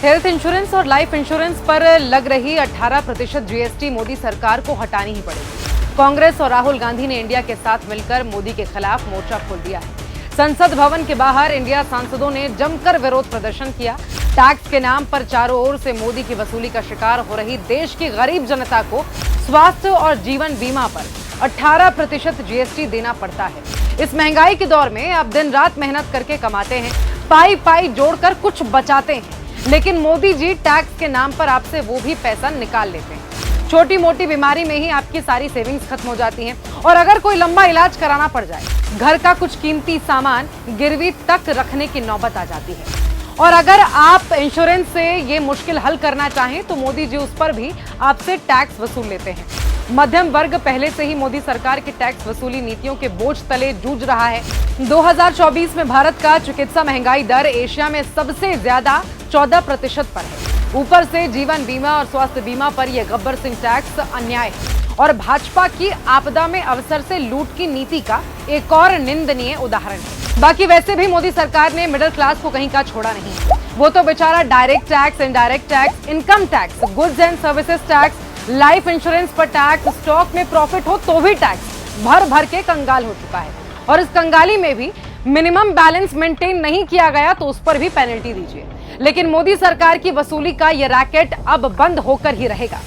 Health insurance और life insurance पर लग रही 18% जीएसटी मोदी सरकार को हटानी ही पड़ेगी। कांग्रेस और राहुल गांधी ने इंडिया के साथ मिलकर मोदी के खिलाफ मोर्चा खोल दिया है। संसद भवन के बाहर इंडिया सांसदों ने जमकर विरोध प्रदर्शन किया। टैक्स के नाम पर चारों ओर से मोदी की वसूली का शिकार हो रही देश की गरीब जनता को स्वास्थ्य और जीवन बीमा पर 18% जीएसटी देना पड़ता है। इस महंगाई के दौर में आप दिन रात मेहनत करके कमाते हैं, पाई पाई जोड़कर कुछ बचाते हैं, लेकिन मोदी जी टैक्स के नाम पर आपसे वो भी पैसा निकाल लेते हैं। छोटी मोटी बीमारी में ही आपकी सारी सेविंग्स खत्म हो जाती हैं और अगर कोई लंबा इलाज कराना पड़ जाए, घर का कुछ कीमती सामान गिरवी तक रखने की नौबत आ जाती है। और अगर आप इंश्योरेंस से ये मुश्किल हल करना चाहें तो मोदी जी उस पर भी आपसे टैक्स वसूल लेते हैं। मध्यम वर्ग पहले से ही मोदी सरकार की टैक्स वसूली नीतियों के बोझ तले जूझ रहा है। 2024 में भारत का चिकित्सा महंगाई दर एशिया में सबसे ज्यादा 14% पर है। ऊपर से जीवन बीमा और स्वास्थ्य बीमा पर यह गब्बर सिंह टैक्स अन्याय है और भाजपा की आपदा में अवसर से लूट की नीति का एक और निंदनीय उदाहरण है। बाकी वैसे भी मोदी सरकार ने मिडिल क्लास को कहीं का छोड़ा नहीं। वो तो बेचारा direct tax, indirect tax, income tax, goods and services tax, life insurance पर टैक्स, स्टॉक में प्रॉफिट हो तो भी टैक्स भर भर के कंगाल हो चुका है। और इस कंगाली में भी मिनिमम बैलेंस मेंटेन नहीं किया गया तो उस पर भी पेनल्टी दीजिए। लेकिन मोदी सरकार की वसूली का यह रैकेट अब बंद होकर ही रहेगा।